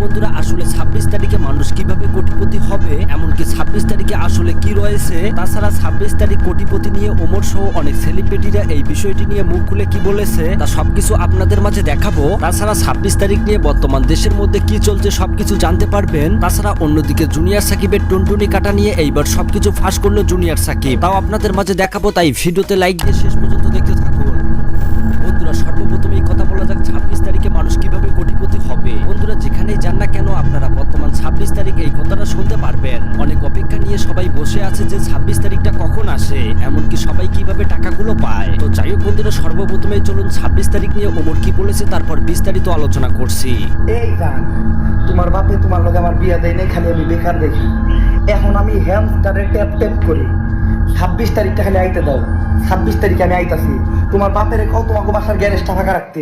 বন্ধুরা, আসলে 26 তারিখে মানুষ কিভাবে কোটিপতি হবে, এমনকি 26 তারিখে আসলে কি রয়েছে, তাছাড়া 26 তারিখ কোটিপতি নিয়ে ওমর সহ অনেক সেলিব্রিটিরা এই বিষয়টি নিয়ে মুখ খুলে কি বলেছে তা সবকিছু আপনাদের মাঝে দেখাবো। তাছাড়া 26 তারিখ নিয়ে বর্তমান দেশের মধ্যে কি চলছে সবকিছু জানতে পারবেন। তাছাড়া অন্যদিকে জুনিয়র সাকিবের টুনটুনি কাটা নিয়ে এইবার সবকিছু ফাঁস করলো জুনিয়র সাকিব, তাও আপনাদের মাঝে দেখাবো, তাই ভিডিওতে লাইক দিয়ে শেষ পর্যন্ত দেখতে থাকুন। বন্ধুরা, সর্বপ্রথম এই কথা বলা যাক 26 তারিখে মানুষ কিভাবে কোটিপতি হবে। বন্ধুরা, যেখানেই যান না কেন আপনারা বর্তমান 26 তারিখ এই কথাটা শুনতে পারবেন। অনেক অপেক্ষা নিয়ে সবাই বসে আছে যে 26 তারিখটা কখন আসে, এমনকি সবাই কিভাবে টাকাগুলো পায়। তো যাই হোক বন্ধুরা, সর্বপ্রথমেই চলুন 26 তারিখ নিয়ে ওমর কি বলেছে তারপর বিস্তারিত আলোচনা করছি। এই গান তোমার বাপে তোমার লগে আমার বিয়া দেয় নাই, খালি আমি বেকার দেখি। এখন আমি হ্যামস্টারে ট্যাপ ট্যাপ করি। 26 তারিখটা খালি আইতে দাও। 26 তারিখে আমি আইতাছি। তোমার বাপের কত তোমাকে বাসার গ্যারেজটা ফাঁকা রাখতে,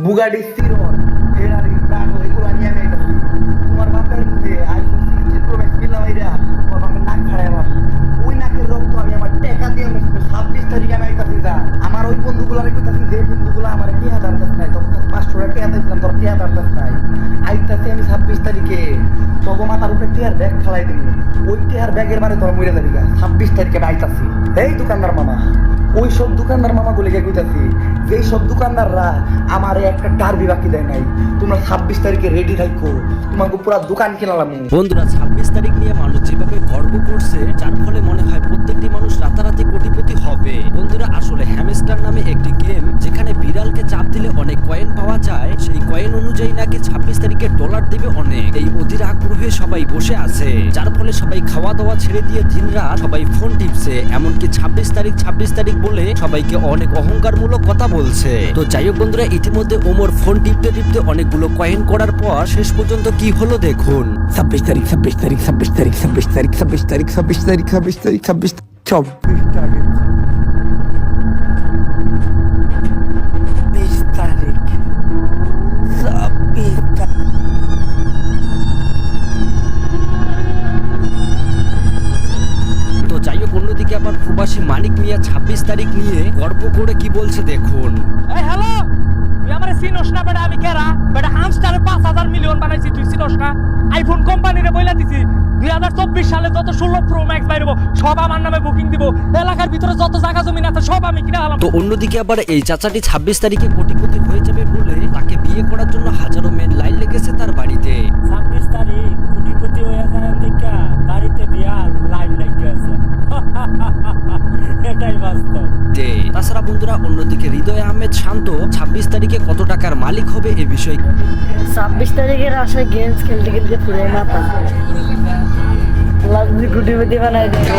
বুগাডি সিরন ফেরারি প্রাডো এগুলো আমি আইতাছি। তোমার বাপের আইফোন 16 প্রো ম্যাক্স কিনলাম, এইরা তোমার বাপের নাক খাড়ায় আমার ওই নাকের রক্ত আমি আমার টাকা দিয়ে মুছবো। 26 তারিখে আমি আইতাছি। যা আমার ওই বন্ধুগুলারে কইতাছি, যে বন্ধুগুলো আমার 1000 টাকা নাই, তখন 500 টাকা দিয়েছিলাম, তোর 1000 টাকা নাই। আইতাছি আমি 26 তারিখে, তখন মাথার উপরে টিয়ার ব্যাগ খালাই দিবি। ওই টিয়ার ব্যাগের মানে তোর মরে যাবি। 26 তারিখে আমি আইতাছি। এই দোকানদার মামা, ওই সব দোকানদার মামা গুলিকে কইতাছি, যেই সব দোকানদাররা আমার একটা টার্বি বাকি দেয় নাই, তোমরা 26 তারিখে রেডি থাকো, তোমাকে পুরো দোকান কিনালাম। বন্ধুরা, 26 তারিখ নিয়ে মানুষ যেভাবে গর্ব করছে, যার ফলে মনে হয় প্রত্যেকটি মানুষ রাতারাতি কোটিপতি হবে। বন্ধুরা, আসলে হ্যামস্টার নামে একটি গেম, যেখানে বিড়ালকে চাপ দিলে অনেক কয়েন পাওয়া যায়, সেই কয়েন অনুযায়ী নাকি 26 তারিখে ডলার দিবে অনেক। এই অধীর আগ্রহে সবাই বসে আছে, যার ফলে সবাই খাওয়া দাওয়া ছেড়ে দিয়ে দিনরাত সবাই ফোন টিপছে, এমনকি 26 তারিখ বলে সবাইকে অনেক অহংকারমূলক কথা বলছে। তো যাই হোক বন্ধুরা, ইতিমধ্যে ওমর ফোন টিপতে টিপতে অনেকগুলো কয়েন করার পর শেষ পর্যন্ত কি হলো দেখুন। 26 তারিখ 26 তারিখ 26 তারিখ 26 তারিখ 26 তারিখ 26 তারিখ 26 তারিখ 26 তারিখ 20 তারিখ 26 তারিখ। তো যাই হোক, অন্যদিকে আবার প্রবাসী মানিক মিয়া 26 তারিখ নিয়ে গর্ব করে কি বলছে দেখুন। এই হ্যালো, তুই আমারে চিনোস না বেটা? আমি কেরা বেটা? হামস্টারে 5,000 মিলিয়ন বানাইছি, তুই চিনোস না? আইফোন কোম্পানিরে বইলা দিছি 2024 সালে যত 16 প্রো ম্যাক্স বাইরবো সব আমার নামে বুকিং দিব। এলাকার ভিতরে যত জায়গা জমি আছে সব আমি কিনা হলাম। তো অন্যদিকে আবার এই চাচাটি 26 তারিখে কোটিপতি হয়ে যাবে বলে তাকে বিয়ে করার জন্য হাজারো মেয়ের লাইন লেগেছে তার বাড়িতে। 26 তারিখ কোটিপতি হয়ে যায় দেখা বাড়িতে বিয়া লাইন লেগে আছে। এটাই বাস্তব। তাছাড়া বন্ধুরা, অন্যদিকে হৃদয় আহমেদ শান্ত 26 তারিখে কত টাকার মালিক হবে এ বিষয়ে 26 তারিখের আশায় গেমস খেলতে খেলতে পুরো মাথা লাগছে, কোটিপতি বানাই দেবে।